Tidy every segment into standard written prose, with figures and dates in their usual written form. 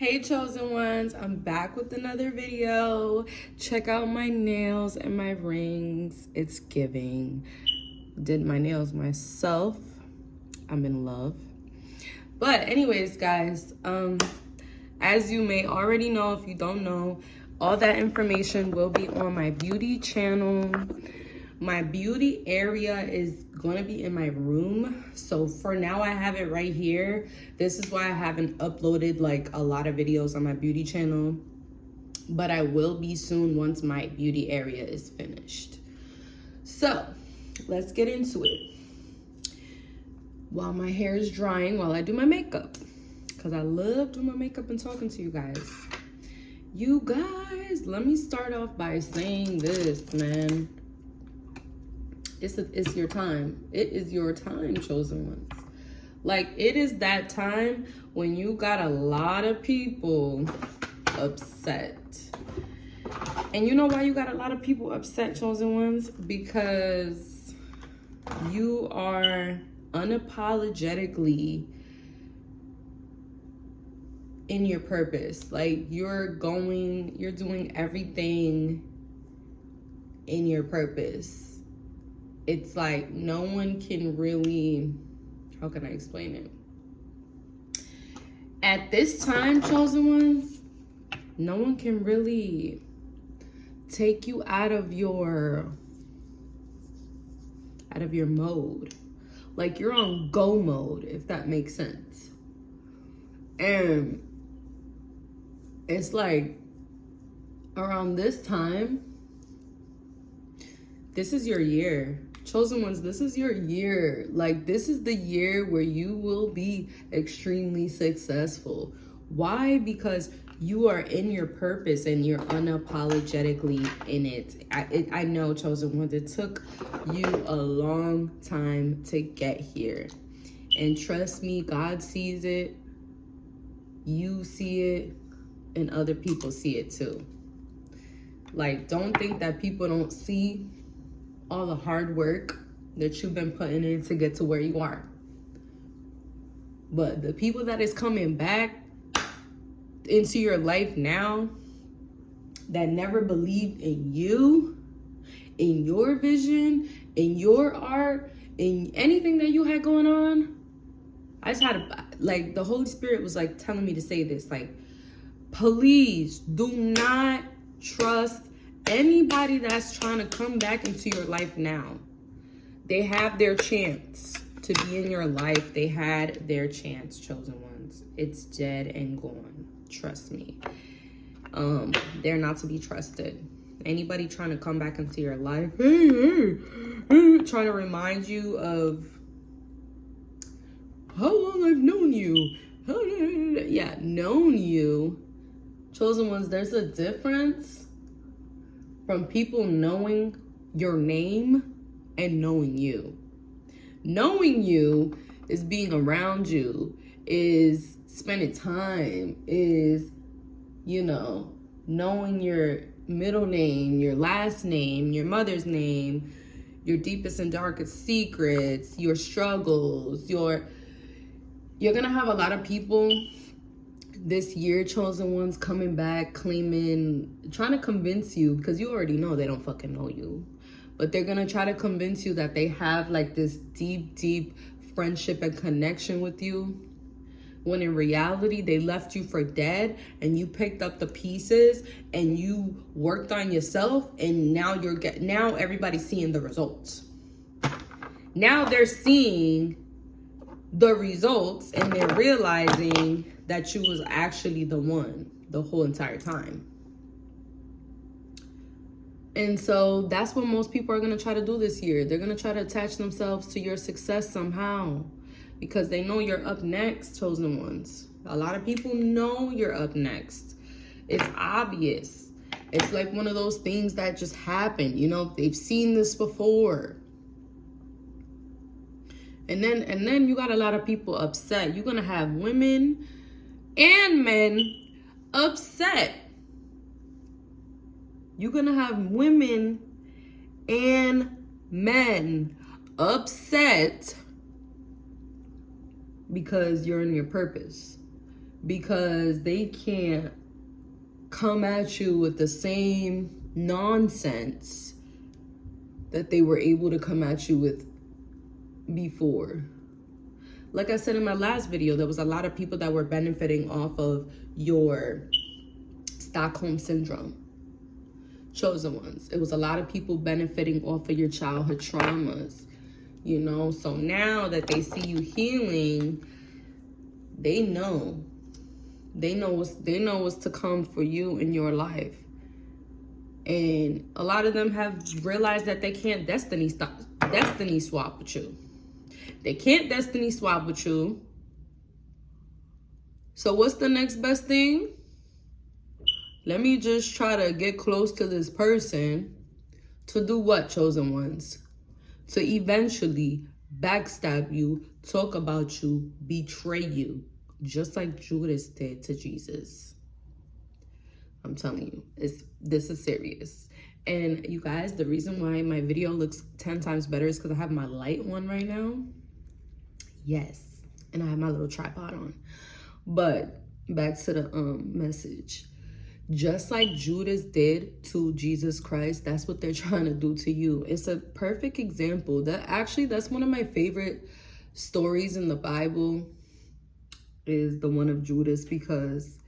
Hey chosen ones, I'm back with another video. Check out my nails and my rings. It's giving. Did my nails myself. I'm in love. But anyways, guys, as you may already know, if you don't know, all that information will be on my beauty channel. My beauty area is going to be in my room. So for now, I have it right here. This is why I haven't uploaded like a lot of videos on my beauty channel. But I will be soon once my beauty area is finished. So let's get into it. While my hair is drying, while I do my makeup. Because I love doing my makeup and talking to you guys. You guys, let me start off by saying this, man. It's your time. It is your time, chosen ones. Like, it is that time when you got a lot of people upset. And you know why you got a lot of people upset, chosen ones? Because you are unapologetically in your purpose. Like, you're doing everything in your purpose. It's like no one can really, how can I explain it? At this time, chosen ones, no one can really take you out of your mode. Like, you're on go mode, if that makes sense. And it's like around this time, this is your year. Chosen ones, this is your year. Like, this is the year where you will be extremely successful. Why? Because you are in your purpose and you're unapologetically in it. I know, chosen ones, it took you a long time to get here. And trust me, God sees it, you see it, and other people see it too. Like, don't think that people don't see all the hard work that you've been putting in to get to where you are. But the people that is coming back into your life now that never believed in you, in your vision, in your art, in anything that you had going on, I just had to, like, the Holy Spirit was like telling me to say this, like, please do not trust anybody that's trying to come back into your life now. They have their chance to be in your life. They had their chance, chosen ones. It's dead and gone. Trust me. They're not to be trusted. Anybody trying to come back into your life, trying to remind you of how long I've known you. Yeah, known you. Chosen ones, there's a difference from people knowing your name and knowing you. Knowing you is being around you, is spending time, is, you know, knowing your middle name, your last name, your mother's name, your deepest and darkest secrets, your struggles, you're gonna have a lot of people this year, chosen ones, coming back, claiming, trying to convince you, because you already know they don't fucking know you, but they're gonna try to convince you that they have like this deep friendship and connection with you, when in reality they left you for dead, and you picked up the pieces and you worked on yourself, and now now everybody's seeing the results. Now they're seeing the results and they're realizing that you was actually the one the whole entire time. And so that's what most people are going to try to do this year. They're going to try to attach themselves to your success somehow, because they know you're up next, chosen ones. A lot of people know you're up next. It's obvious. It's like one of those things that just happened. You know, they've seen this before. And then you got a lot of people upset. You're going to have women and men upset. You're going to have women and men upset because you're in your purpose. because they can't come at you with the same nonsense that they were able to come at you with before. Like I said in my last video, there was a lot of people that were benefiting off of your Stockholm Syndrome. Chosen ones. It was a lot of people benefiting off of your childhood traumas. You know, so now that they see you healing, they know. They know what's to come for you in your life. And a lot of them have realized that they can't destiny swap with you. They can't destiny swap with you. So what's the next best thing? Let me just try to get close to this person. To do what, chosen ones? To eventually backstab you, talk about you, betray you. Just like Judas did to Jesus. I'm telling you, this is serious. And you guys, the reason why my video looks 10 times better is because I have my light on right now. Yes. And I have my little tripod on. But back to the message. Just like Judas did to Jesus Christ, that's what they're trying to do to you. It's a perfect example. That's one of my favorite stories in the Bible, is the one of Judas, because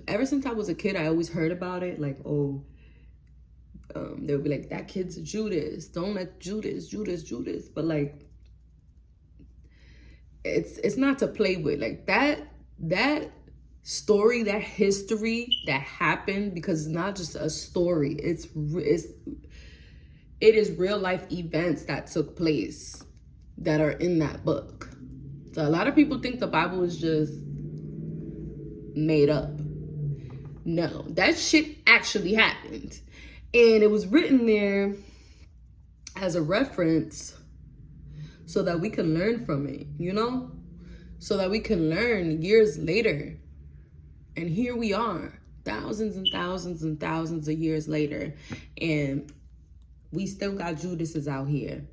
ever since I was a kid, I always heard about it. Like, they would be like, that kid's Judas. Don't let Judas. But like, it's not to play with. Like that story, that history that happened, because it's not just a story. It is real life events that took place that are in that book. So a lot of people think the Bible is just made up. No, that shit actually happened. And it was written there as a reference so that we can learn from it, you know? So that we can learn years later. And here we are, thousands and thousands and thousands of years later. And we still got Judases out here.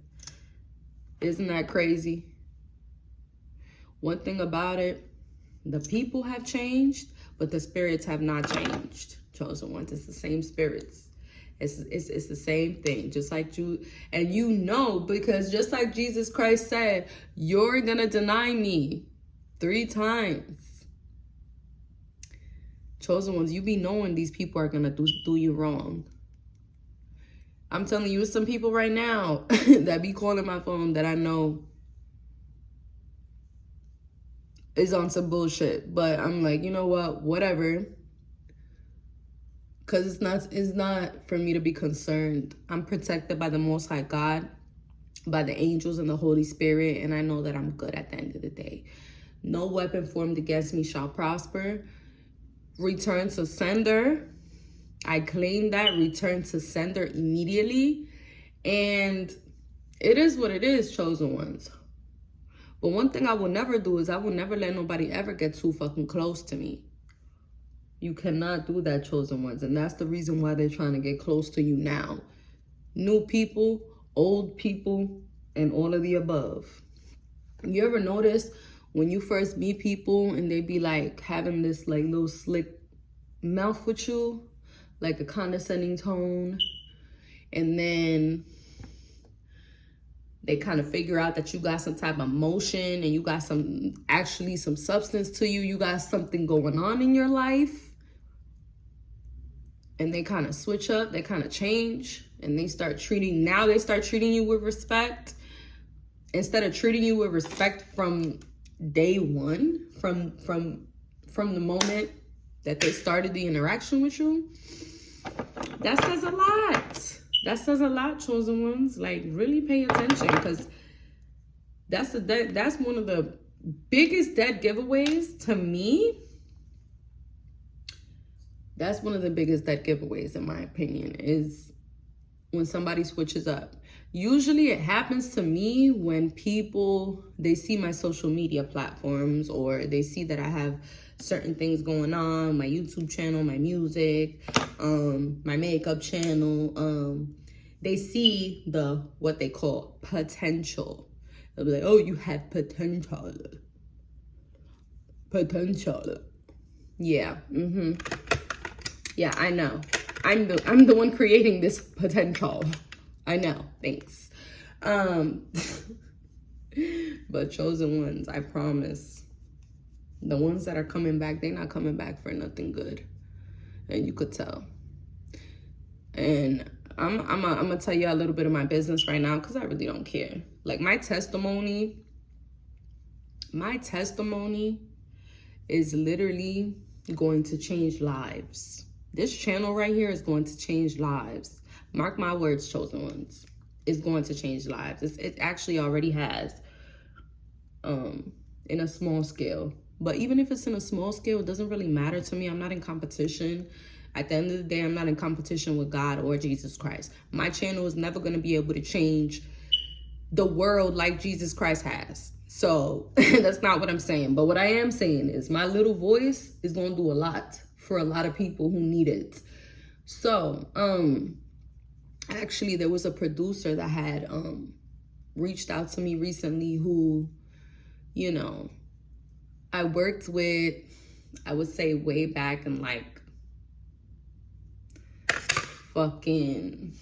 Isn't that crazy? One thing about it, the people have changed, but the spirits have not changed. Chosen ones, it's the same spirits. It's the same thing, just like you. And you know, because just like Jesus Christ said, you're going to deny me 3 times. Chosen ones, you be knowing these people are going to do you wrong. I'm telling you, some people right now that be calling my phone that I know is on some bullshit. But I'm like, you know what? Whatever. Because it's not for me to be concerned. I'm protected by the Most High God, by the angels and the Holy Spirit. And I know that I'm good at the end of the day. No weapon formed against me shall prosper. Return to sender. I claim that. Return to sender immediately. And it is what it is, chosen ones. But one thing I will never do is I will never let nobody ever get too fucking close to me. You cannot do that, chosen ones. And that's the reason why they're trying to get close to you now. New people, old people, and all of the above. You ever notice when you first meet people and they be like having this like little slick mouth with you, like a condescending tone, and then they kind of figure out that you got some type of emotion and you got some substance to you. You got something going on in your life. And they kind of switch up. They kind of change. And they start treating you with respect. Instead of treating you with respect from day one, from the moment that they started the interaction with you. That says a lot. That says a lot, chosen ones. Like, really pay attention, because that's one of the biggest dead giveaways to me. That's one of the biggest dead giveaways, in my opinion, is when somebody switches up. Usually it happens to me when people, they see my social media platforms, or they see that I have certain things going on, my YouTube channel, my music, my makeup channel. They see what they call potential. They'll be like, oh, you have potential. potential. Yeah. Yeah, I know. I'm the one creating this potential. I know. Thanks. But chosen ones, I promise. The ones that are coming back, they're not coming back for nothing good. And you could tell. And I'm gonna tell you a little bit of my business right now because I really don't care. Like my testimony is literally going to change lives. This channel right here is going to change lives. Mark my words, chosen ones. It's going to change lives. It actually already has, in a small scale. But even if it's in a small scale, it doesn't really matter to me. I'm not in competition. At the end of the day, I'm not in competition with God or Jesus Christ. My channel is never going to be able to change the world like Jesus Christ has. So that's not what I'm saying. But what I am saying is my little voice is going to do a lot for a lot of people who need it. So, actually, there was a producer that had reached out to me recently who, you know, I worked with, I would say way back in like fucking,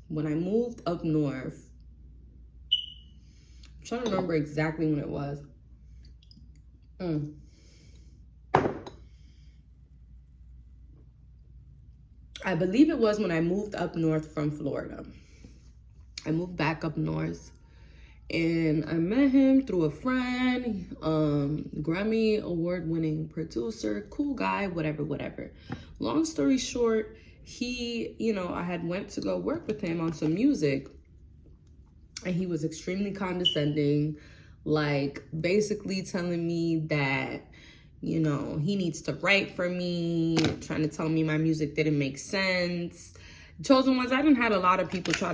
when I moved up north. I'm trying to remember exactly when it was. I believe it was when I moved up north from Florida. I moved back up north and I met him through a friend, Grammy award-winning producer, cool guy, whatever. Long story short, he, you know, I had went to go work with him on some music and he was extremely condescending, like basically telling me that, you know, he needs to write for me, trying to tell me my music didn't make sense. Chosen ones, I done had a lot of people try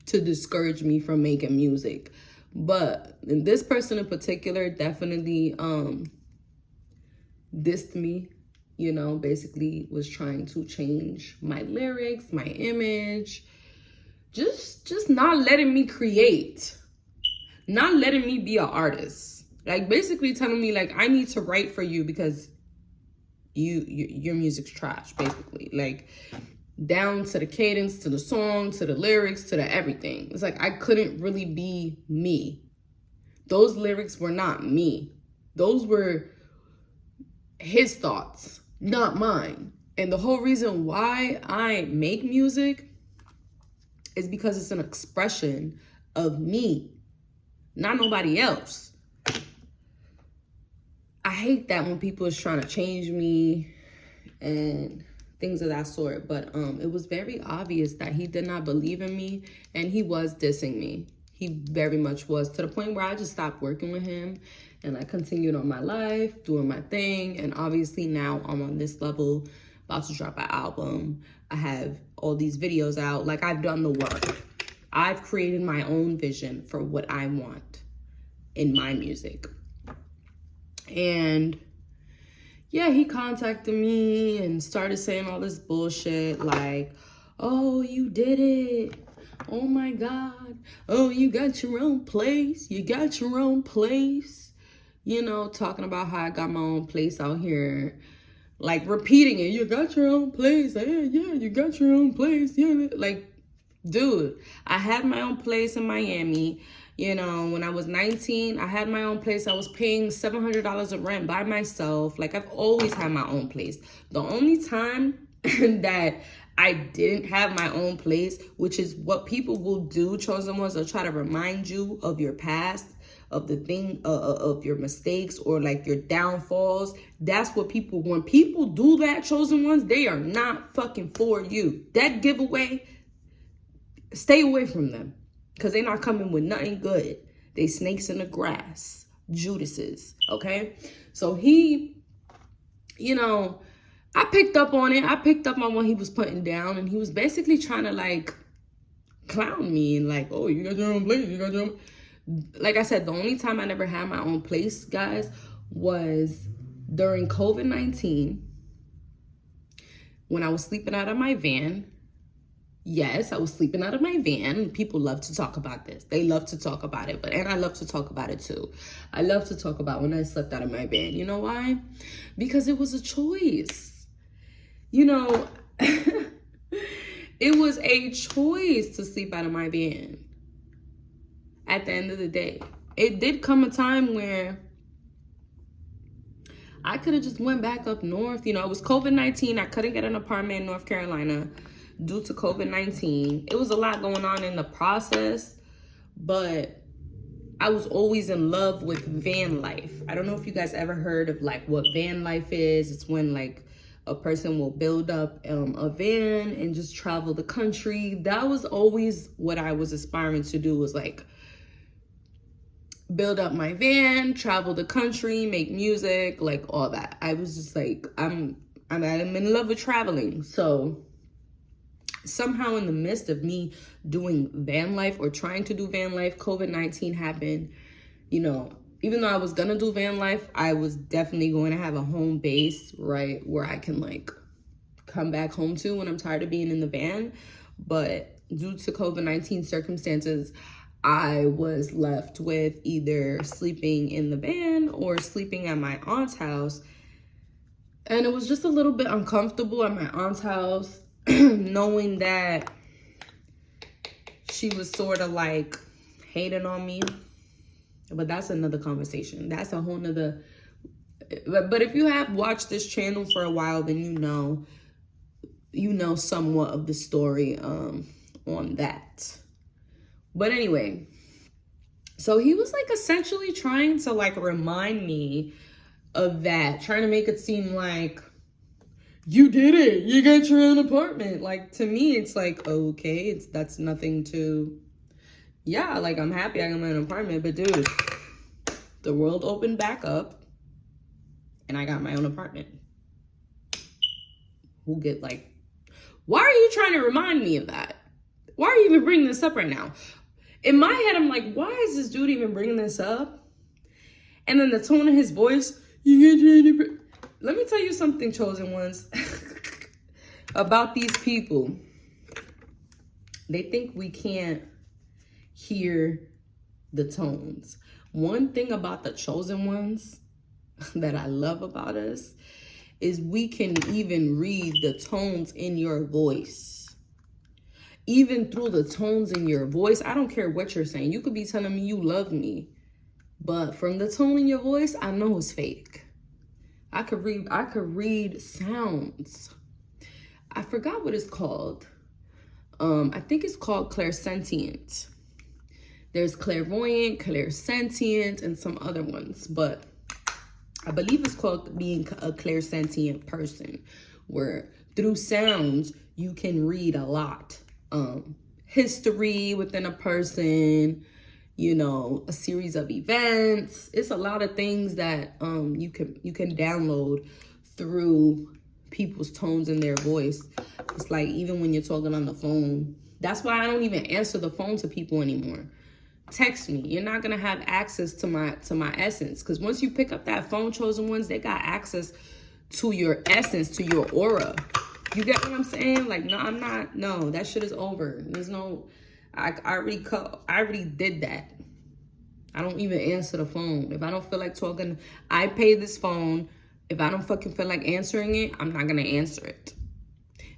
to discourage me from making music. But this person in particular definitely dissed me, you know, basically was trying to change my lyrics, my image, just not letting me create, not letting me be an artist. Like basically telling me like I need to write for you because your music's trash, basically. Like down to the cadence, to the song, to the lyrics, to the everything. It's like I couldn't really be me. Those lyrics were not me. Those were his thoughts, not mine. And the whole reason why I make music is because it's an expression of me, not nobody else. I hate that when people is trying to change me and things of that sort. But it was very obvious that he did not believe in me and he was dissing me. He very much was, to the point where I just stopped working with him and I continued on my life, doing my thing. And obviously now I'm on this level, about to drop an album. I have all these videos out. Like I've done the work. I've created my own vision for what I want in my music. And yeah, he contacted me and started saying all this bullshit like, oh, you did it. Oh my God. Oh, you got your own place. You got your own place. You know, talking about how I got my own place out here. Like repeating it. You got your own place. Yeah, you got your own place. Yeah, like, dude, I had my own place in Miami. You know, when I was 19, I had my own place. I was paying $700 of rent by myself. Like, I've always had my own place. The only time that I didn't have my own place, which is what people will do, chosen ones, they'll try to remind you of your past, of the thing, of your mistakes or like your downfalls. That's what people, when people do that, chosen ones, they are not fucking for you. That giveaway, stay away from them. Because they're not coming with nothing good. They snakes in the grass. Judases, okay? So he, you know, I picked up on it. I picked up on what he was putting down. And he was basically trying to, like, clown me. And like, oh, you got your own place. You got your own... Like I said, the only time I never had my own place, guys, was during COVID-19. When I was sleeping out of my van. Yes, I was sleeping out of my van. People love to talk about this. They love to talk about it, and I love to talk about it too. I love to talk about when I slept out of my van. You know why? Because it was a choice. You know, it was a choice to sleep out of my van. At the end of the day, it did come a time where I could have just went back up north. You know, it was COVID-19. I couldn't get an apartment in North Carolina due to COVID-19. It was a lot going on in the process, but I was always in love with van life. I don't know if you guys ever heard of like what van life is. It's when like a person will build up a van and just travel the country. That was always what I was aspiring to do, was like build up my van, travel the country, make music, like all that. I was just like, I'm in love with traveling. So somehow in the midst of me doing van life or trying to do van life, COVID-19 happened. You know, even though I was gonna do van life, I was definitely going to have a home base, right, where I can like come back home to when I'm tired of being in the van. But due to COVID-19 circumstances, I was left with either sleeping in the van or sleeping at my aunt's house. And it was just a little bit uncomfortable at my aunt's house, knowing that she was sort of like hating on me. But that's another conversation. That's a whole nother. But if you have watched this channel for a while, then you know somewhat of the story on that. But anyway, so he was like essentially trying to like remind me of that, trying to make it seem like you did it, you got your own apartment. Like, to me, it's like, okay, that's nothing to, yeah, like I'm happy I got my own apartment, but dude, the world opened back up and I got my own apartment. Who get like, why are you trying to remind me of that? Why are you even bringing this up right now? In my head, I'm like, why is this dude even bringing this up? And then the tone of his voice, let me tell you something, chosen ones, about these people. They think we can't hear the tones. One thing about the chosen ones that I love about us is we can even read the tones in your voice. Even through the tones in your voice, I don't care what you're saying. You could be telling me you love me, but from the tone in your voice, I know it's fake. I could read sounds. I forgot what it's called. I think it's called clairsentient. There's clairvoyant, clairsentient, and some other ones, but I believe it's called being a clairsentient person, where through sounds, you can read a lot. History within a person, you know, a series of events. It's a lot of things that you can download through people's tones in their voice. It's like even when you're talking on the phone. That's why I don't even answer the phone to people anymore. Text me. You're not gonna have access to my essence, because once you pick up that phone, chosen ones, they got access to your essence, to your aura. You get what I'm saying? Like, no, I'm not. No, that shit is over. There's no. I already did that. I don't even answer the phone. If I don't feel like talking, I pay this phone. If I don't fucking feel like answering it, I'm not gonna answer it.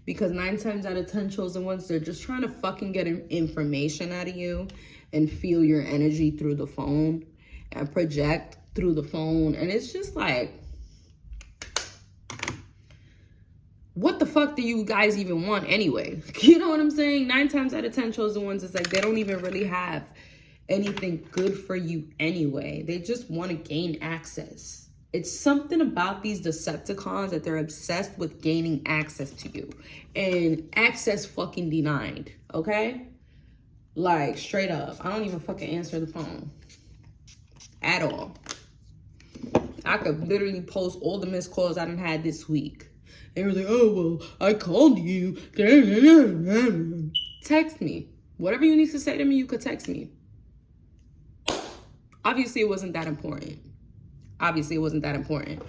Because 9 times out of 10 chosen ones, they're just trying to fucking get information out of you and feel your energy through the phone and project through the phone. And it's just like, what the fuck do you guys even want anyway? You know what I'm saying? 9 times out of 10 chosen ones, it's like they don't even really have anything good for you anyway. They just want to gain access. It's something about these Decepticons that they're obsessed with gaining access to you. And access fucking denied, okay? Like, straight up. I don't even fucking answer the phone. At all. I could literally post all the missed calls I done had this week. They were like, oh, well, I called you. Text me. Whatever you need to say to me, you could text me. Obviously, it wasn't that important. Obviously, it wasn't that important.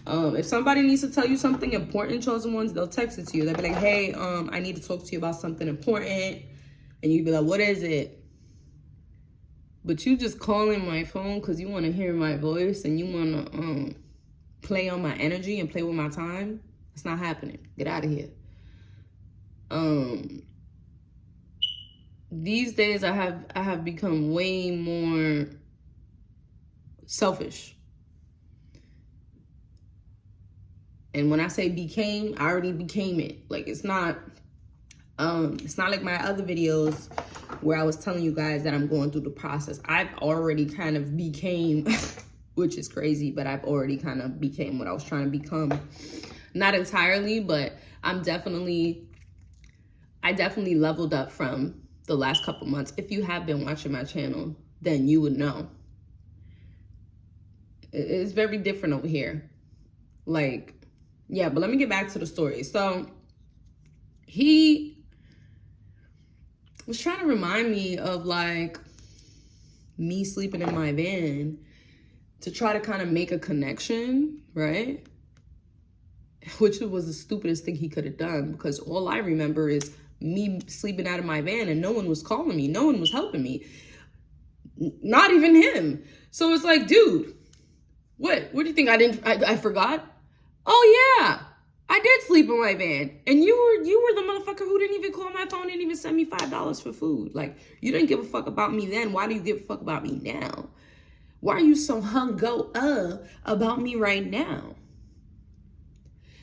If somebody needs to tell you something important, chosen ones, they'll text it to you. They'll be like, hey, I need to talk to you about something important. And you'd be like, what is it? But you just calling my phone because you want to hear my voice and you want to play on my energy and play with my time. It's not happening. Get out of here. These days I have become way more selfish. And when I say became, I already became it. Like, it's not like my other videos where I was telling you guys that I'm going through the process. I've already kind of became, which is crazy, but I've already kind of became what I was trying to become. Not entirely, but I definitely leveled up from the last couple months. If you have been watching my channel, then you would know. It's very different over here. Like, yeah, but let me get back to the story. So he was trying to remind me of like me sleeping in my van to try to kind of make a connection, right? Which was the stupidest thing he could have done, because all I remember is me sleeping out of my van and no one was calling me. No one was helping me. Not even him. So it's like, dude, what do you think? I forgot? Oh yeah, I did sleep in my van. And you were the motherfucker who didn't even call my phone, didn't even send me $5 for food. Like, you didn't give a fuck about me then. Why do you give a fuck about me now? Why are you so hung about me right now?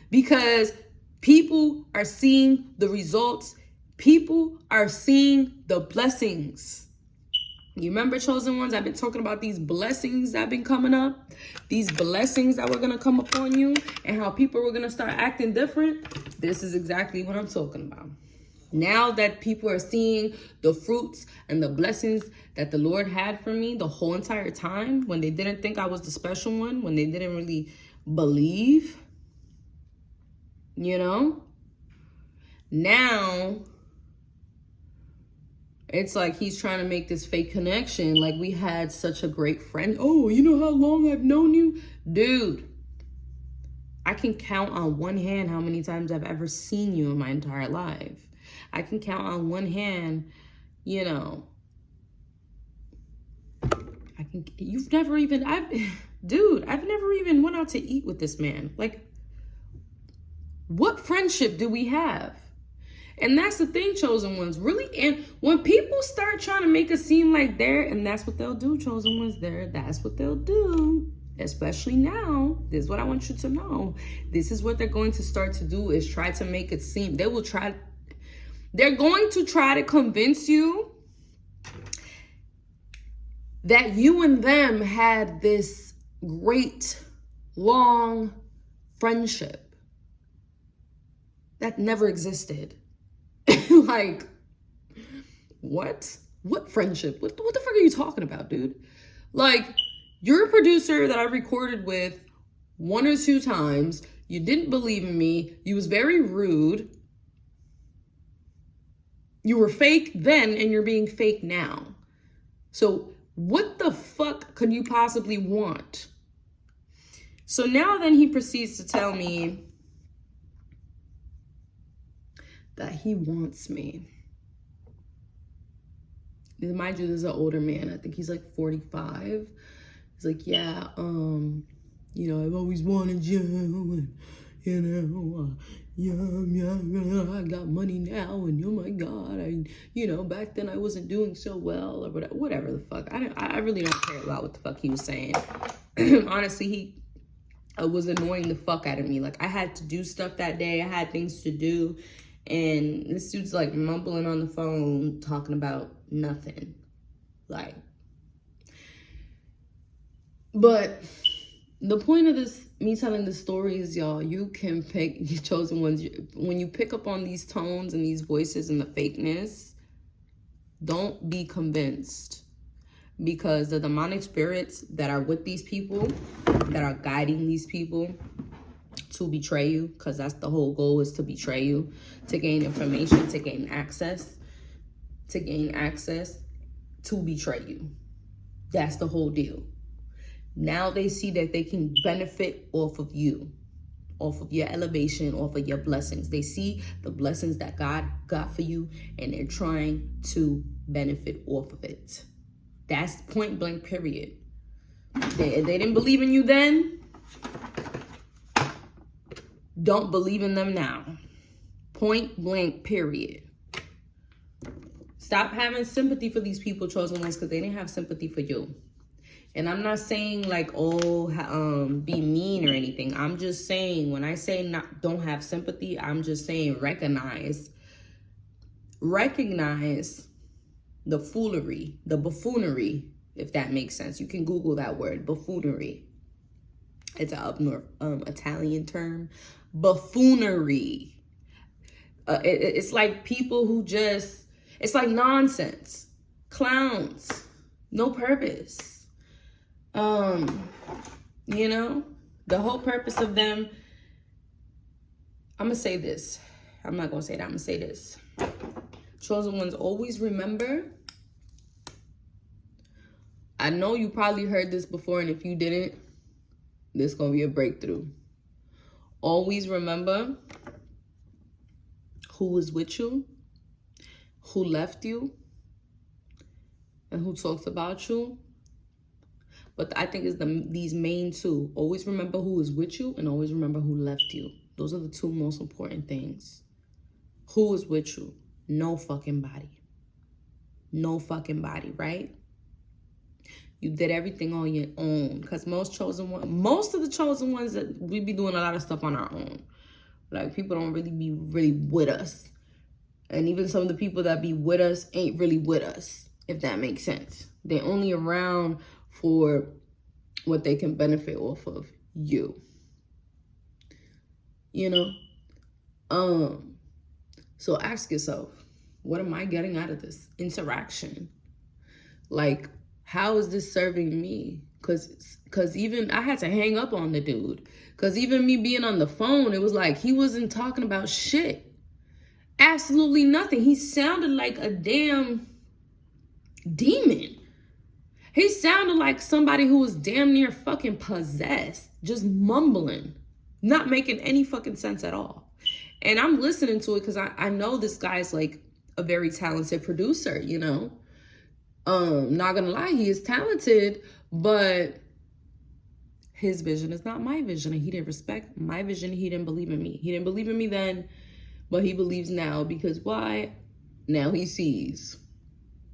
Because people are seeing the results. People are seeing the blessings. You remember, chosen ones? I've been talking about these blessings that have been coming up. These blessings that were going to come upon you and how people were going to start acting different. This is exactly what I'm talking about. Now that people are seeing the fruits and the blessings that the Lord had for me the whole entire time, when they didn't think I was the special one, when they didn't really believe, you know, now it's like he's trying to make this fake connection. Like, we had such a great friend. Oh, you know how long I've known you? Dude, I can count on one hand how many times I've ever seen you in my entire life. I can count on one hand, you know. I've never even went out to eat with this man. Like, what friendship do we have? And that's the thing, chosen ones, really. And when people start trying to make it seem like and that's what they'll do, chosen ones, that's what they'll do. Especially now. This is what I want you to know. This is what they're going to start to do, is try to make it seem. They're going to try to convince you that you and them had this great, long friendship that never existed. Like, what? What friendship? What the fuck are you talking about, dude? Like, you're a producer that I recorded with 1 or 2 times. You didn't believe in me. You was very rude. You were fake then, and you're being fake now. So what the fuck could you possibly want? So now then he proceeds to tell me that he wants me. Mind you, this is an older man. I think he's like 45. He's like, yeah, you know, I've always wanted you, and, you know, I got money now, and oh my God, you know, back then I wasn't doing so well, or whatever the fuck. I really don't care about what the fuck he was saying. Honestly, he was annoying the fuck out of me. Like, I had to do stuff that day. I had things to do. And this dude's like mumbling on the phone, talking about nothing. Like, but the point of me telling this story is, y'all, you can pick your chosen ones. When you pick up on these tones and these voices and the fakeness, don't be convinced. Because the demonic spirits that are with these people, that are guiding these people to betray you, because that's the whole goal, is to betray you, to gain information, to gain access, to betray you. That's the whole deal. Now they see that they can benefit off of you, off of your elevation, off of your blessings. They see the blessings that God got for you, and they're trying to benefit off of it. That's point blank, period. They didn't believe in you then. Don't believe in them now. Point blank, period. Stop having sympathy for these people, chosen ones, because they didn't have sympathy for you. And I'm not saying like, oh, be mean or anything. I'm just saying, when I say don't have sympathy, I'm just saying recognize the foolery, the buffoonery, if that makes sense. You can Google that word, buffoonery. It's an up north Italian term. Buffoonery. It's like people who just, it's like nonsense. Clowns. No purpose. You know, the whole purpose of them, I'm going to say this. I'm not going to say that. I'm going to say this. Chosen ones, always remember. I know you probably heard this before, and if you didn't, this is going to be a breakthrough. Always remember who was with you, who left you, and who talks about you. But I think it's these main two. Always remember who is with you, and always remember who left you. Those are the two most important things. Who is with you? No fucking body. No fucking body, right? You did everything on your own. Because most of the chosen ones, that we be doing a lot of stuff on our own. Like, people don't really be with us. And even some of the people that be with us ain't really with us, if that makes sense. They're only around for what they can benefit off of you. You know? So ask yourself, what am I getting out of this interaction? Like, how is this serving me? Because even I had to hang up on the dude. Because even me being on the phone, it was like he wasn't talking about shit. Absolutely nothing. He sounded like a damn demon. He sounded like somebody who was damn near fucking possessed. Just mumbling. Not making any fucking sense at all. And I'm listening to it because I know this guy's like a very talented producer, you know. Not gonna lie, he is talented, but his vision is not my vision, and he didn't respect my vision. He didn't believe in me. He didn't believe in me then, but he believes now. Because why? Now he sees.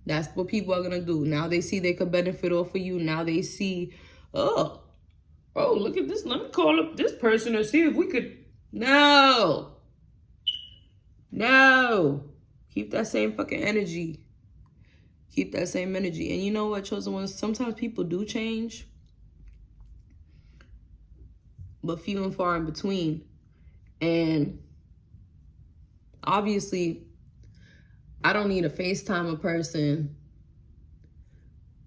That's what people are gonna do. Now they see they could benefit off of you. Now they see, oh, look at this. Let me call up this person and see if we could. No. Keep that same fucking energy. Keep that same energy. And you know what, chosen ones? Sometimes people do change, but few and far in between. And obviously, I don't need to FaceTime a person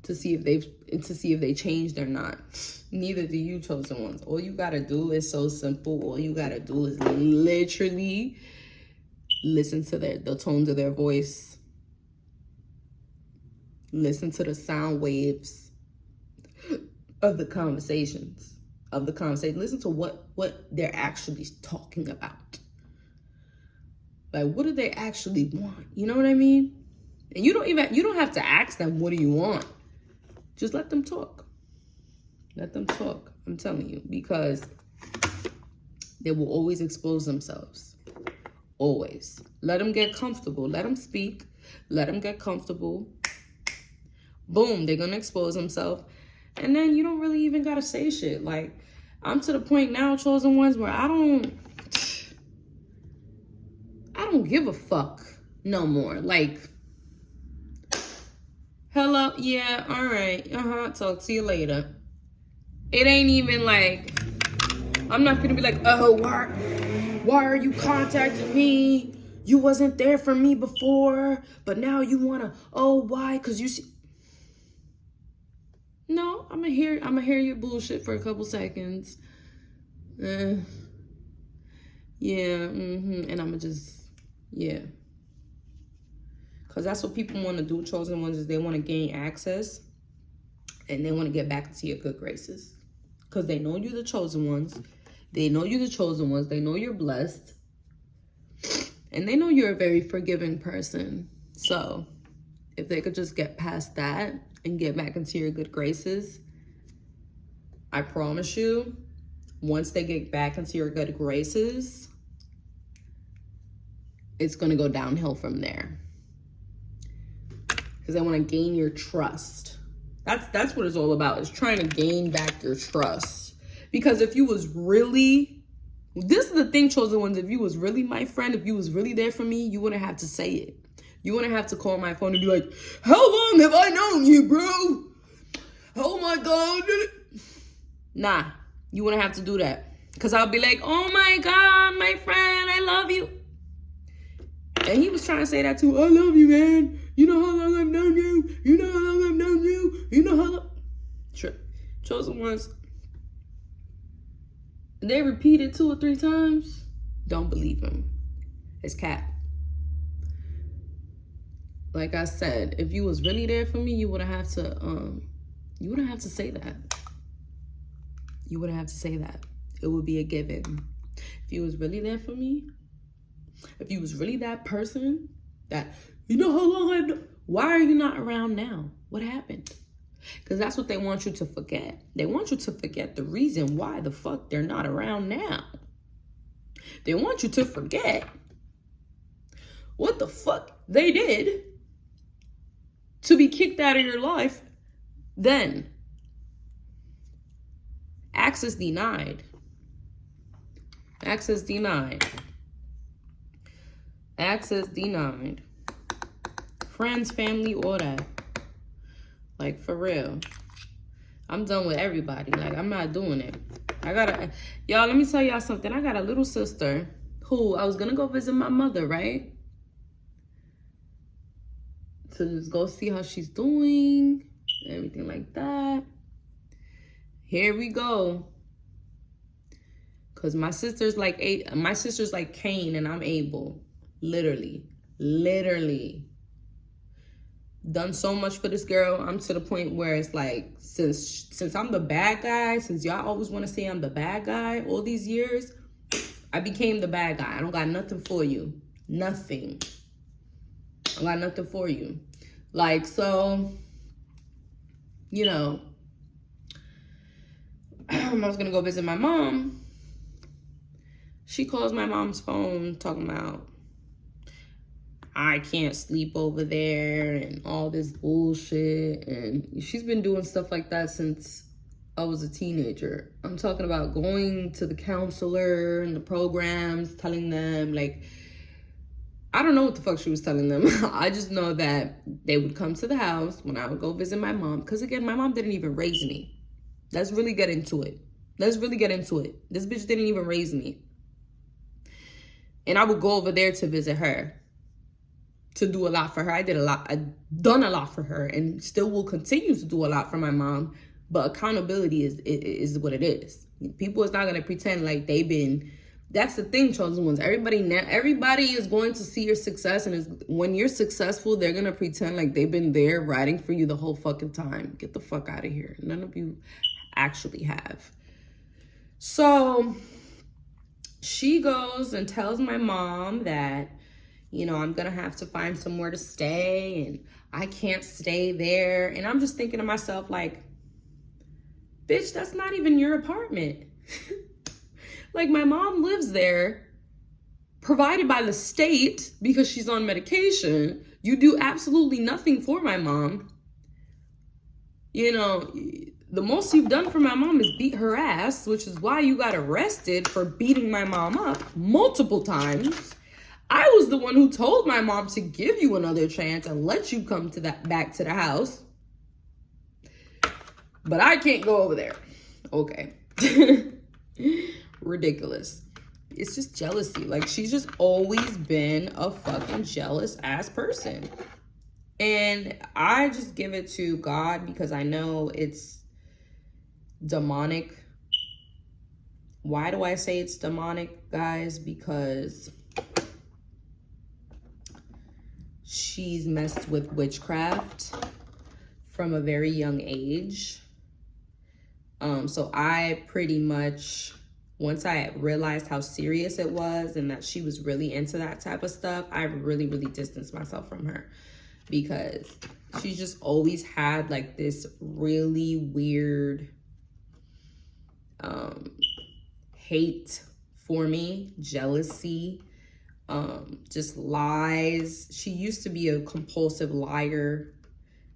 to see if they changed or not. Neither do you, chosen ones. All you gotta do is so simple. All you gotta do is literally listen to the tones of their voice. Listen to the sound waves of the conversations. Listen to what they're actually talking about. Like, what do they actually want? You know what I mean? And you don't have to ask them, what do you want? Just let them talk. Let them talk. I'm telling you, because they will always expose themselves. Always. Let them get comfortable. Let them speak. Let them get comfortable. Boom, they're going to expose themselves. And then you don't really even got to say shit. Like, I'm to the point now, chosen ones, where I don't give a fuck no more. Like, hello, yeah, all right, talk to you later. It ain't even like, I'm not gonna be like, oh, why are you contacting me? You wasn't there for me before, but now you wanna, why? Cause you see. No, I'm gonna hear your bullshit for a couple seconds. And I'm gonna just, because that's what people want to do, chosen ones, is they want to gain access. And they want to get back into your good graces. Because they know you're the chosen ones. They know you're the chosen ones. They know you're blessed. And they know you're a very forgiving person. So if they could just get past that and get back into your good graces, I promise you, once they get back into your good graces, it's going to go downhill from there. Because they want to gain your trust. That's what it's all about. It's trying to gain back your trust. Because if you was really, this is the thing, chosen ones, if you was really my friend, if you was really there for me, you wouldn't have to say it. You wouldn't have to call my phone and be like, how long have I known you, bro? Oh my God. Nah, you wouldn't have to do that. Because I'll be like, oh my God, my friend, I love you. And he was trying to say that too. I love you, man. You know how long I've known you. You know how long I've known you. You know how long. Chosen ones. They repeat it 2 or 3 times. Don't believe him. It's cap. Like I said, if you was really there for me, you wouldn't have to say that. You wouldn't have to say that. It would be a given. If you was really there for me, if you was really that person that, you know how long I've known, why are you not around now? What happened? Because that's what they want you to forget. They want you to forget the reason why the fuck they're not around now. They want you to forget what the fuck they did to be kicked out of your life. Then, access denied. Access denied. Access denied. Friends, family, all that. Like, for real. I'm done with everybody. Like, I'm not doing it. Y'all, let me tell y'all something. I got a little sister who I was going to go visit my mother, right? To just go see how she's doing. Everything like that. Here we go. Because my sister's like Cain and I'm Abel. Literally. Done so much for this girl. I'm to the point where it's like, since I'm the bad guy, since y'all always want to say I'm the bad guy all these years, I became the bad guy. I don't got nothing for you. Nothing. I got nothing for you. Like, so, you know, I was going to go visit my mom. She calls my mom's phone talking about, I can't sleep over there and all this bullshit. And she's been doing stuff like that since I was a teenager. I'm talking about going to the counselor and the programs, telling them, like, I don't know what the fuck she was telling them. I just know that they would come to the house when I would go visit my mom. Because again, my mom didn't even raise me. Let's really get into it. This bitch didn't even raise me. And I would go over there to visit her, to do a lot for her. I've done a lot for her and still will continue to do a lot for my mom. But accountability is what it is. People is not going to pretend like they've been. That's the thing, chosen ones. Everybody is going to see your success. And when you're successful, they're going to pretend like they've been there riding for you the whole fucking time. Get the fuck out of here. None of you actually have. So she goes and tells my mom that, you know, I'm going to have to find somewhere to stay and I can't stay there. And I'm just thinking to myself, like, bitch, that's not even your apartment. Like, my mom lives there, provided by the state because she's on medication. You do absolutely nothing for my mom. You know, the most you've done for my mom is beat her ass, which is why you got arrested for beating my mom up multiple times. I was the one who told my mom to give you another chance and let you come to back to the house. But I can't go over there. Okay. Ridiculous. It's just jealousy. Like, she's just always been a fucking jealous ass person. And I just give it to God because I know it's demonic. Why do I say it's demonic, guys? Because she's messed with witchcraft from a very young age. So I pretty much, once I realized how serious it was and that she was really into that type of stuff, I really, really distanced myself from her, because she's just always had like this really weird hate for me, jealousy, just lies. She used to be a compulsive liar.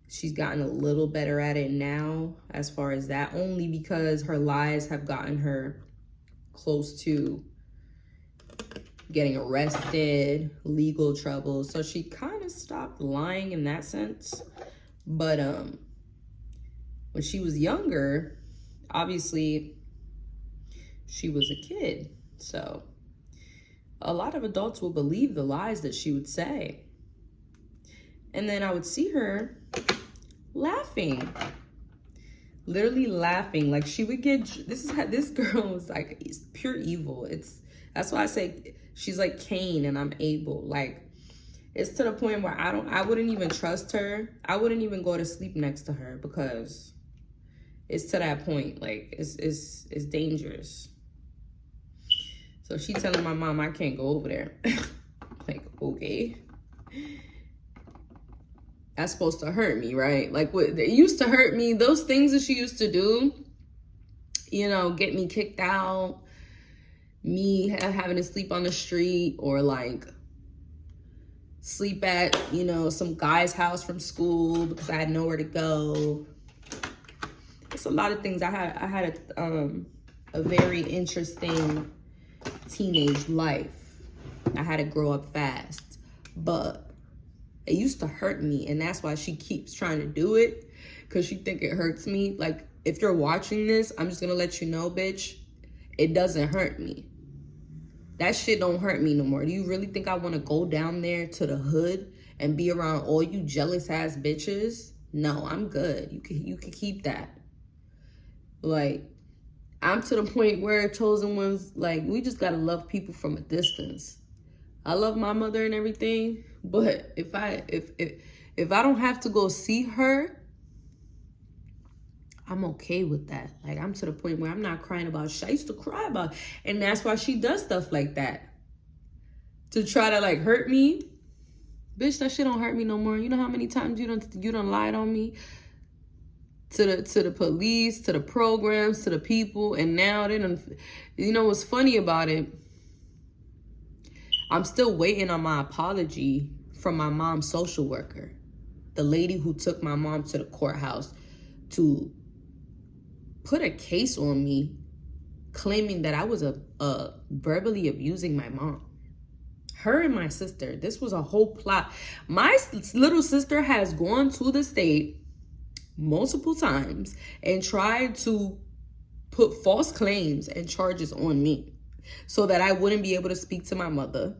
She's gotten a little better at it now as far as that, only because her lies have gotten her close to getting arrested, legal trouble. So she kind of stopped lying in that sense. But when she was younger, obviously she was a kid. So a lot of adults will believe the lies that she would say. And then I would see her laughing, literally laughing. Like she would get, this girl was like, it's pure evil. That's why I say she's like Cain and I'm Abel. Like, it's to the point where I wouldn't even trust her. I wouldn't even go to sleep next to her, because it's to that point. Like, it's dangerous. So she telling my mom I can't go over there. Like, okay. That's supposed to hurt me, right? Like, what it used to hurt me, those things that she used to do, you know, get me kicked out, me having to sleep on the street, or like sleep at, you know, some guy's house from school because I had nowhere to go. It's a lot of things. I had a very interesting teenage life. I had to grow up fast, but it used to hurt me, and that's why she keeps trying to do it, because she think it hurts me. Like, if you're watching this, I'm just gonna let you know, bitch, it doesn't hurt me. That shit don't hurt me no more. Do you really think I want to go down there to the hood and be around all you jealous ass bitches? No, I'm good. You can keep that. Like, I'm to the point where chosen ones, like, we just gotta love people from a distance. I love my mother and everything, but if I don't have to go see her, I'm okay with that. Like, I'm to the point where I'm not crying about shit I used to cry about. And that's why she does stuff like that, to try to like hurt me. Bitch, that shit don't hurt me no more. You know how many times you done lied on me to the police, to the programs, to the people, and now they done. You know what's funny about it? I'm still waiting on my apology from my mom's social worker, the lady who took my mom to the courthouse to put a case on me, claiming that I was verbally abusing my mom. Her and my sister, this was a whole plot. My little sister has gone to the state multiple times and tried to put false claims and charges on me so that I wouldn't be able to speak to my mother.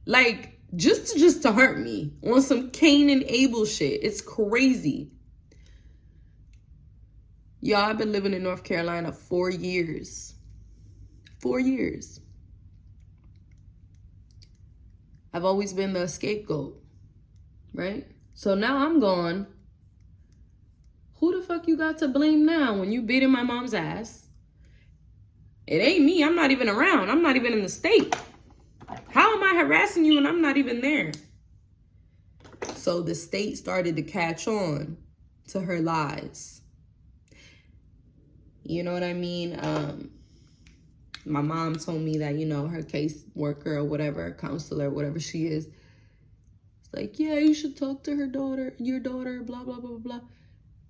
Like, just to hurt me on some Cain and Abel shit. It's crazy. Y'all, I've been living in North Carolina 4 years. 4 years. I've always been the scapegoat, right? So now I'm gone. Who the fuck you got to blame now when you beating my mom's ass? It ain't me. I'm not even around. I'm not even in the state. How am I harassing you when I'm not even there? So the state started to catch on to her lies. You know what I mean? My mom told me that, you know, her case worker or whatever, counselor, whatever she is, it's like, yeah, you should talk to her daughter, your daughter, blah, blah, blah, blah.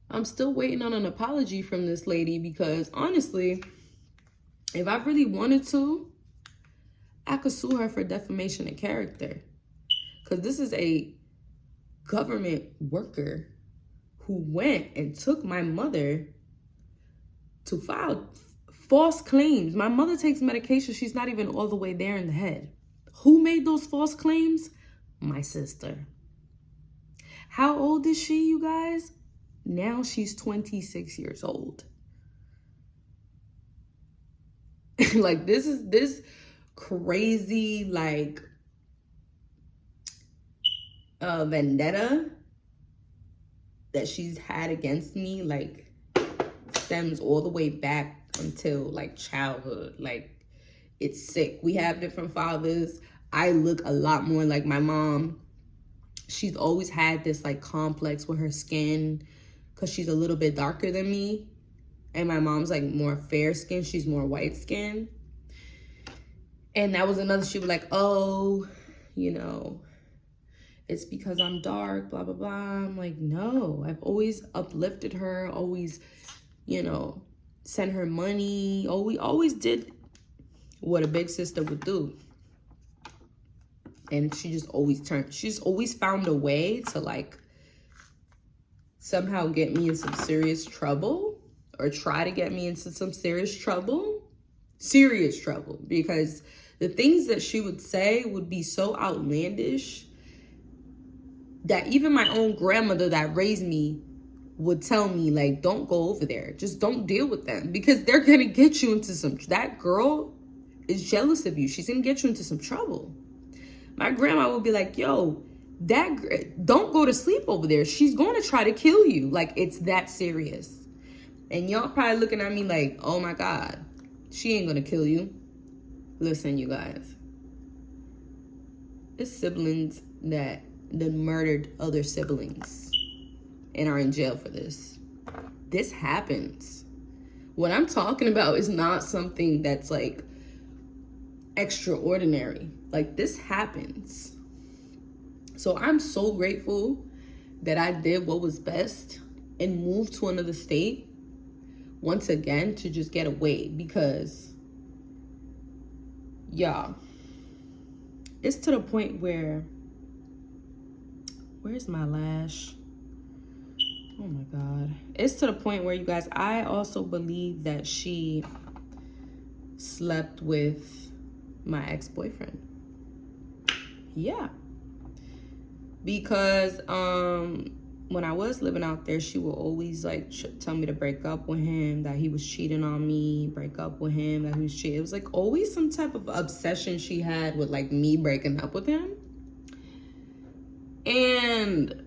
I'm still waiting on an apology from this lady, because honestly, if I really wanted to, I could sue her for defamation of character. Because this is a government worker who went and took my mother to file false claims. My mother takes medication. She's not even all the way there in the head. Who made those false claims? My sister. How old is she, you guys? Now she's 26 years old. Like, this crazy, like, vendetta that she's had against me, like, stems all the way back until, like, childhood. Like, it's sick. We have different fathers. I look a lot more like my mom. She's always had this, like, complex with her skin because she's a little bit darker than me. And my mom's, like, more fair skin. She's more white skin. And that was another, she was like, oh, you know, it's because I'm dark, blah, blah, blah. I'm like, no, I've always uplifted her, always, you know, sent her money. Always did what a big sister would do. And she just she's always found a way to, like, somehow get me in some serious trouble, or try to get me into some serious trouble, because the things that she would say would be so outlandish that even my own grandmother that raised me would tell me, like, don't go over there. Just don't deal with them, because they're going to get you into some, that girl is jealous of you. She's going to get you into some trouble. My grandma would be like, yo, don't go to sleep over there. She's going to try to kill you. Like, it's that serious. And y'all probably looking at me like, oh my God, she ain't going to kill you. Listen, you guys, it's siblings that murdered other siblings and are in jail for this. This happens. What I'm talking about is not something that's, like, extraordinary. Like, this happens. So I'm so grateful that I did what was best and moved to another state once again to just get away, because y'all, it's to the point where, where's my lash? Oh my God. It's to the point where, you guys, I also believe that she slept with my ex-boyfriend. Yeah. Because when I was living out there, she would always, like, tell me to break up with him, that he was cheating on me, break up with him, that he was cheating. It was, like, always some type of obsession she had with, like, me breaking up with him. And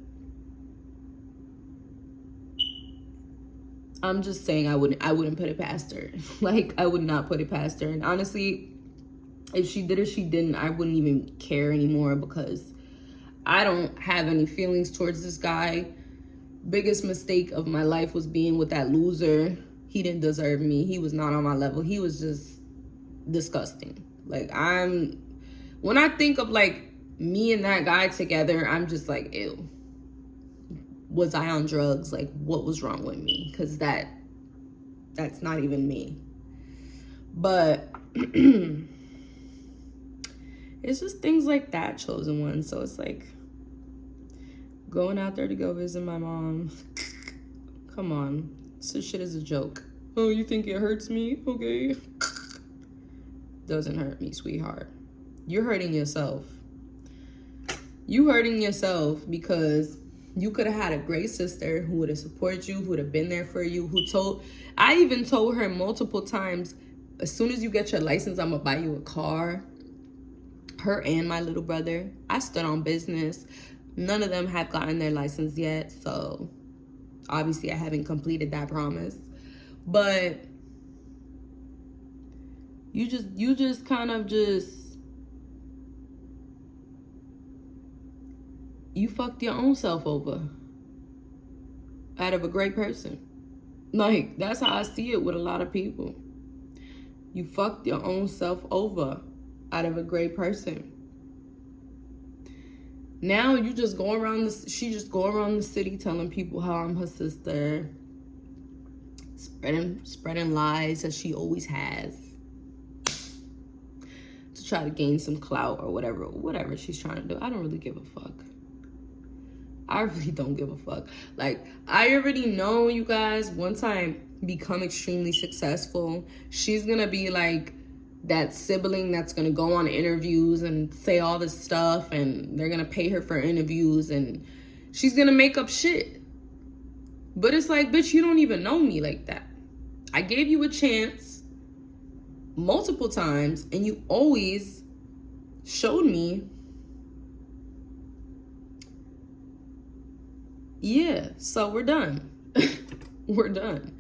I'm just saying, I wouldn't put it past her. Like, I would not put it past her. And honestly, if she did or she didn't, I wouldn't even care anymore, because I don't have any feelings towards this guy. Biggest mistake of my life was being with that loser. He didn't deserve me. He was not on my level. He was just disgusting. Like, when I think of, like, me and that guy together, I'm just like, ew. Was I on drugs? Like, what was wrong with me? Because that's not even me. But it's just things like that, chosen one. So it's like going out there to go visit my mom. Come on. This shit is a joke. Oh, you think it hurts me? Okay. Doesn't hurt me, sweetheart. You're hurting yourself. You hurting yourself because you could have had a great sister who would have supported you, who would have been there for you, I even told her multiple times, as soon as you get your license, I'm gonna buy you a car. Her and my little brother. I stood on business. None of them have gotten their license yet, so obviously I haven't completed that promise. But you just kind of you fucked your own self over out of a great person. Like, that's how I see it with a lot of people. You fucked your own self over out of a great person. Now you just go around she just go around the city telling people how I'm her sister, spreading lies as she always has, to try to gain some clout or whatever she's trying to do. I don't really give a fuck. I really don't give a fuck. Like, I already know, you guys, once I become extremely successful, she's gonna be like that sibling that's gonna go on interviews and say all this stuff, and they're gonna pay her for interviews, and she's gonna make up shit. But it's like, bitch, you don't even know me like that. I gave you a chance multiple times, and you always showed me Yeah, so we're done. We're done.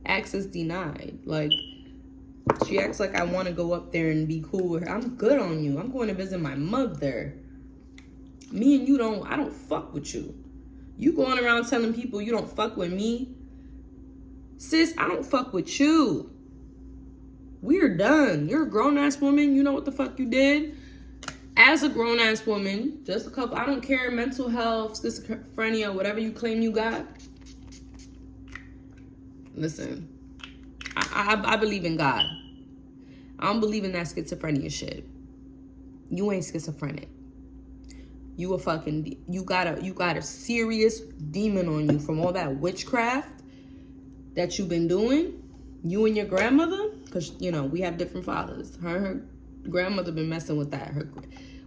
Access denied. Like, she acts like I want to go up there and be cool with her. I'm good on you. I'm going to visit my mother. Me and you I don't fuck with you. You going around telling people you don't fuck with me. Sis, I don't fuck with you. We're done. You're a grown-ass woman. You know what the fuck you did. As a grown-ass woman, just a couple, I don't care, mental health, schizophrenia, whatever you claim you got. Listen, I believe in God. I don't believe in that schizophrenia shit. You ain't schizophrenic. You got a serious demon on you from all that witchcraft that you've been doing. You and your grandmother, because, you know, we have different fathers. Her grandmother been messing with that.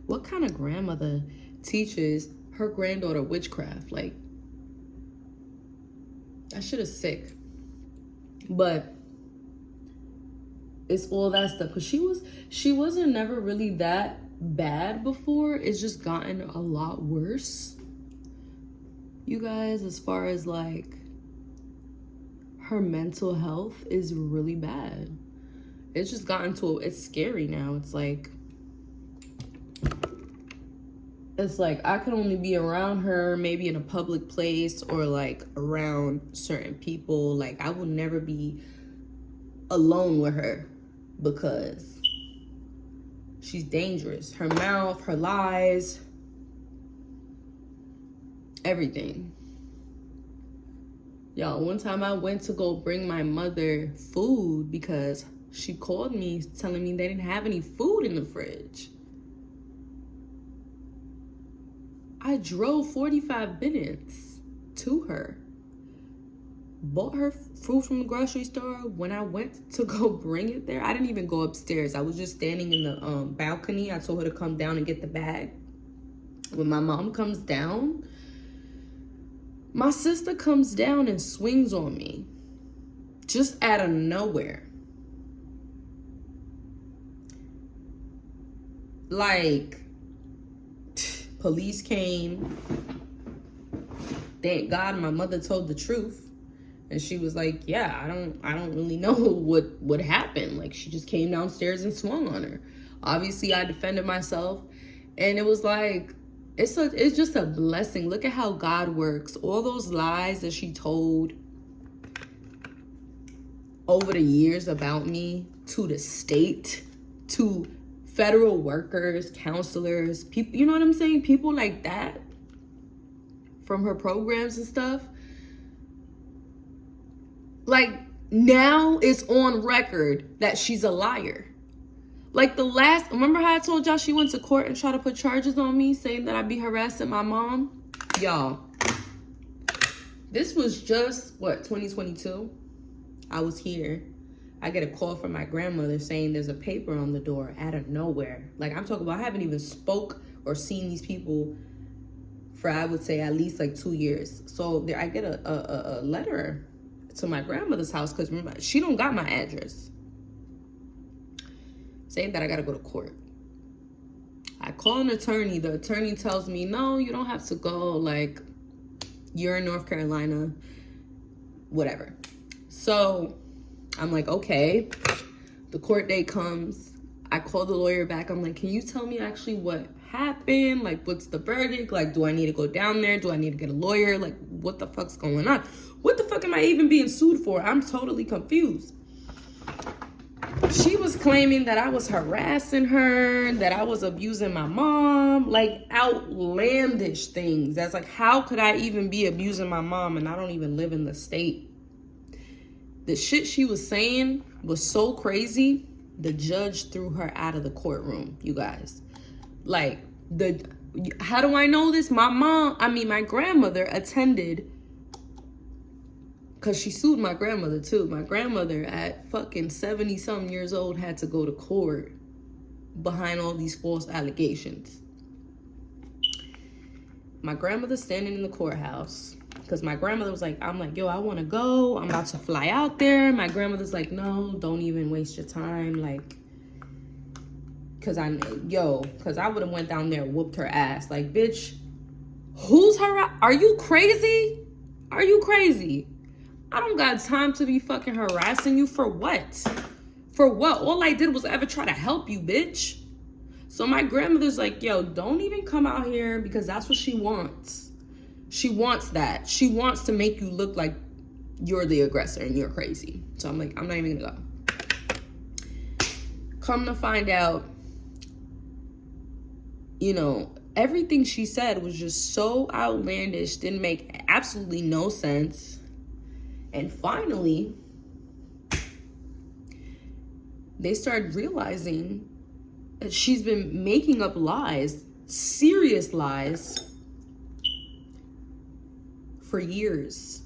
What kind of grandmother teaches her granddaughter witchcraft? Like, that shit is sick. But it's all that stuff. Because she wasn't never really that bad before. It's just gotten a lot worse. You guys, as far as like, her mental health is really bad. It's just gotten it's scary now. It's like I could only be around her maybe in a public place or like around certain people. Like, I will never be alone with her because she's dangerous. Her mouth, her lies, everything. Y'all, one time I went to go bring my mother food because she called me telling me they didn't have any food in the fridge. I drove 45 minutes to her, bought her food from the grocery store. When I went to go bring it there, I didn't even go upstairs. I was just standing in the balcony. I told her to come down and get the bag. When my mom comes down, my sister comes down and swings on me, just out of nowhere. Like, police came. Thank God my mother told the truth. And she was like, yeah, I don't really know what happened. Like, she just came downstairs and swung on her. Obviously, I defended myself. And it was like, it's just a blessing. Look at how God works. All those lies that she told over the years about me to the state, to federal workers, counselors, people, you know what I'm saying? People like that from her programs and stuff. Like, now it's on record that she's a liar. Like, remember how I told y'all she went to court and tried to put charges on me saying that I'd be harassing my mom? Y'all, this was just, 2022? I was here. I get a call from my grandmother saying there's a paper on the door out of nowhere. Like, I'm talking about, I haven't even spoke or seen these people for, I would say, at least like 2 years. So I get a letter to my grandmother's house because remember, she don't got my address, saying that I gotta go to court. I call an attorney. The attorney tells me, no, you don't have to go. Like, you're in North Carolina, whatever. So I'm like, okay. The court date comes. I call the lawyer back. I'm like, can you tell me actually what happened? Like, what's the verdict? Like, do I need to go down there? Do I need to get a lawyer? Like, what the fuck's going on? What the fuck am I even being sued for? I'm totally confused. She was claiming that I was harassing her, that I was abusing my mom, like outlandish things. That's like, how could I even be abusing my mom and I don't even live in the state? The shit she was saying was so crazy, the judge threw her out of the courtroom, you guys. Like, how do I know this? My grandmother attended, because she sued my grandmother too. My grandmother at fucking 70-something years old had to go to court behind all these false allegations. My grandmother's standing in the courthouse because my grandmother was like, I'm like, yo, I want to go. I'm about to fly out there. My grandmother's like, no, don't even waste your time. Like, because I would have went down there and whooped her ass. Like, bitch, are you crazy? Are you crazy? I don't got time to be fucking harassing you for what? For what? All I did was ever try to help you, bitch. So my grandmother's like, yo, don't even come out here because that's what she wants. She wants that. She wants to make you look like you're the aggressor and you're crazy. So I'm like, I'm not even gonna go. Come to find out, you know, everything she said was just so outlandish, didn't make absolutely no sense. And finally, they started realizing that she's been making up lies, serious lies, for years.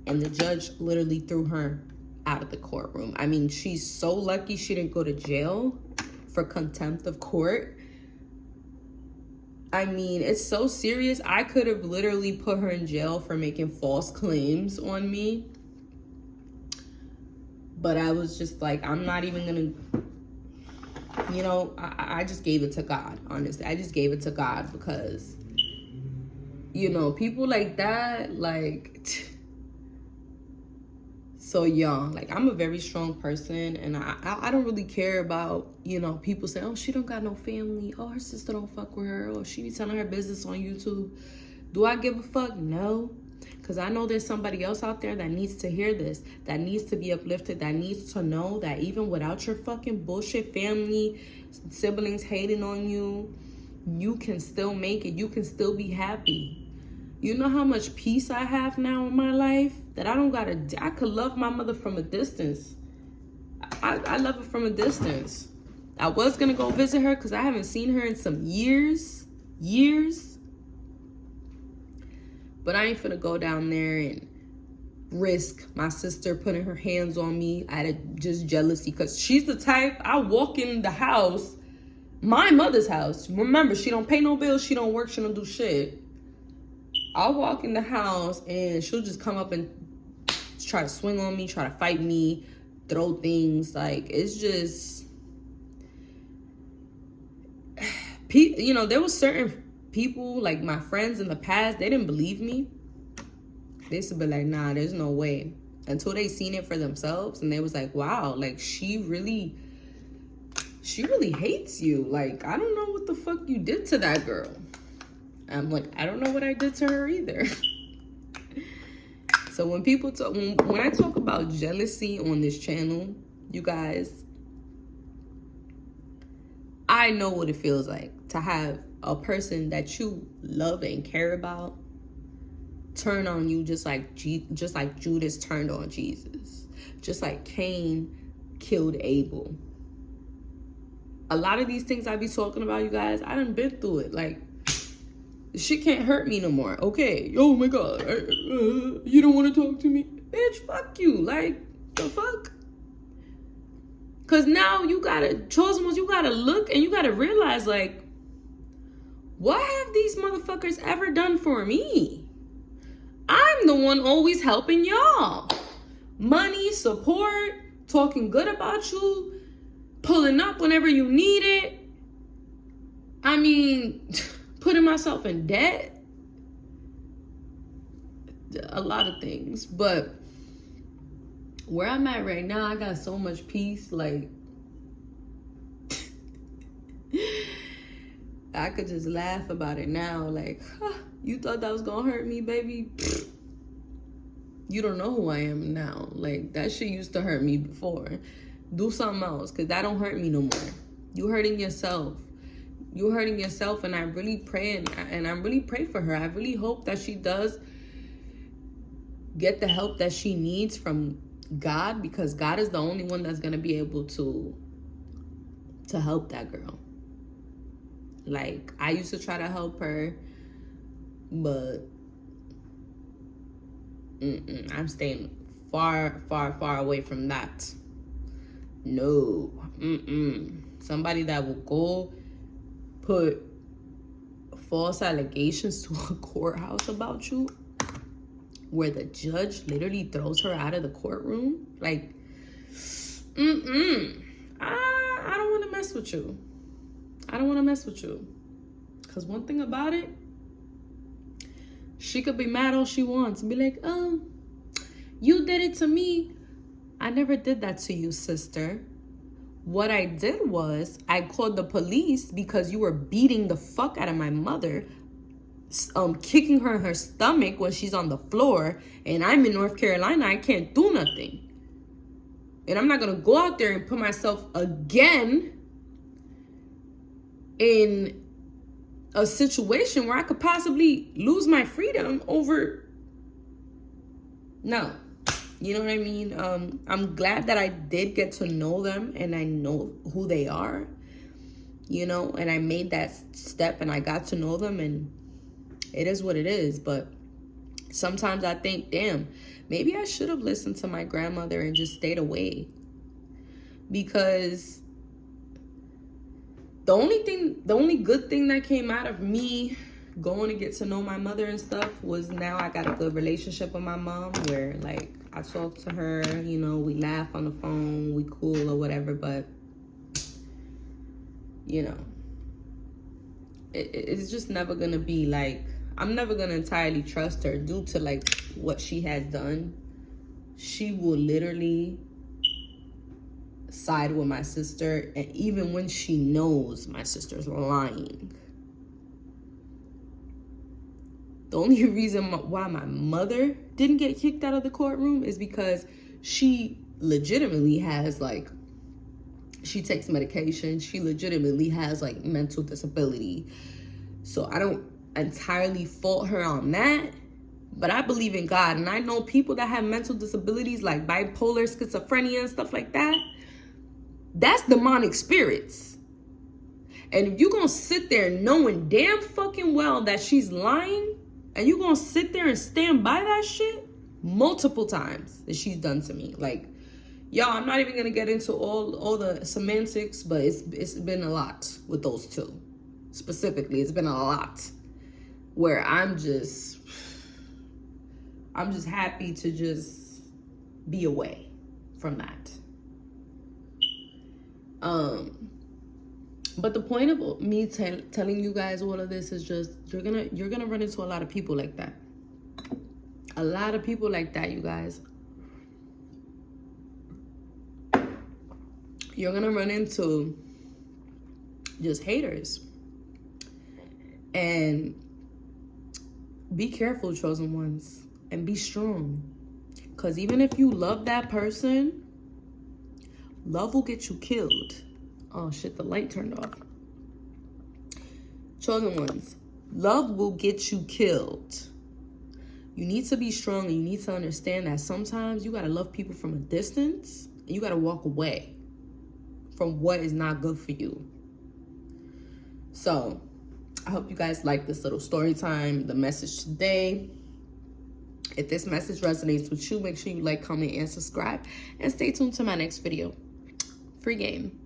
And the judge literally threw her out of the courtroom. I mean, she's so lucky she didn't go to jail for contempt of court. I mean, it's so serious. I could have literally put her in jail for making false claims on me. But I was just like, I'm not even gonna, you know, I just gave it to God, honestly. I just gave it to God because, you know, people like that, like, so young. Like, I'm a very strong person, and I don't really care about, you know, people say, oh, she don't got no family. Oh, her sister don't fuck with her. Or she be telling her business on YouTube. Do I give a fuck? No. Because I know there's somebody else out there that needs to hear this, that needs to be uplifted, that needs to know that even without your fucking bullshit family, siblings hating on you, you can still make it. You can still be happy. You know how much peace I have now in my life? That I don't gotta, I could love my mother from a distance. I love her from a distance. I was gonna go visit her because I haven't seen her in some years. But I ain't finna go down there and risk my sister putting her hands on me out of just jealousy. Because she's the type, I walk in the house, my mother's house. Remember, she don't pay no bills, she don't work, she don't do shit. I'll walk in the house and she'll just come up and try to swing on me, try to fight me, throw things. Like, it's just, you know, there was certain people, like my friends in the past, they didn't believe me. They used to be like, nah, there's no way. Until they seen it for themselves, and they was like, wow, like she really hates you. Like, I don't know what the fuck you did to that girl. I'm like, I don't know what I did to her either. So when people talk, when I talk about jealousy on this channel, you guys, I know what it feels like to have a person that you love and care about turn on you, just like Judas turned on Jesus, just like Cain killed Abel. A lot of these things I be talking about, you guys, I done been through it. Like, shit can't hurt me no more. Okay, oh my God, you don't want to talk to me? Bitch, fuck you. Like, the fuck? Because now you gotta, chosen ones, you gotta look and you gotta realize, like, what have these motherfuckers ever done for me? I'm the one always helping y'all. Money, support, talking good about you, pulling up whenever you need it. I mean, putting myself in debt. A lot of things. But where I'm at right now, I got so much peace. Like, I could just laugh about it now. Like, huh, you thought that was gonna hurt me, baby? You don't know who I am now. Like, that shit used to hurt me before. Do something else, because that don't hurt me no more. You hurting yourself. You hurting yourself, and I really pray, and I really pray for her. I really hope that she does get the help that she needs from God, because God is the only one that's gonna be able to help that girl. Like, I used to try to help her, but I'm staying far, far, far away from that. No. Somebody that will go put false allegations to a courthouse about you, where the judge literally throws her out of the courtroom. Like, I don't want to mess with you. I don't want to mess with you. Because one thing about it, She could be mad all she wants and be like, oh, you did it to me. I never did that to you, sister. What I did was I called the police because you were beating the fuck out of my mother, kicking her in her stomach when she's on the floor, and I'm in North Carolina. I can't do nothing. And I'm not going to go out there and put myself again in a situation where I could possibly lose my freedom over. No. You know what I mean? I'm glad that I did get to know them and I know who they are, you know, and I made that step and I got to know them, and it is what it is. But sometimes I think, damn, maybe I should have listened to my grandmother and just stayed away, because the only good thing that came out of me going to get to know my mother and stuff was now I got a good relationship with my mom, where like I talk to her, you know, we laugh on the phone, we cool or whatever. But you know, it's just never gonna be like, I'm never gonna entirely trust her due to like what she has done. She will literally side with my sister, and even when she knows my sister's lying. The only reason why my mother didn't get kicked out of the courtroom is because she legitimately has like, she takes medication. She legitimately has like mental disability. So I don't entirely fault her on that, but I believe in God. And I know people that have mental disabilities like bipolar, schizophrenia and stuff like that. That's demonic spirits. And if you're going to sit there knowing damn fucking well that she's lying, and you're going to sit there and stand by that shit multiple times that she's done to me. Like, y'all, I'm not even going to get into all the semantics, but it's been a lot with those two. Specifically, it's been a lot where I'm just happy to just be away from that. But the point of me telling you guys all of this is just, you're gonna run into a lot of people like that. A lot of people like that, you guys. You're gonna run into just haters. And be careful, chosen ones, and be strong. Because even if you love that person, love will get you killed. Oh shit, the light turned off. Chosen ones, love will get you killed. You need to be strong, and you need to understand that sometimes you gotta love people from a distance, and you gotta walk away from what is not good for you. So I hope you guys like this little story time, the message today. If this message resonates with you, make sure you like, comment, and subscribe. And stay tuned to my next video. Free game.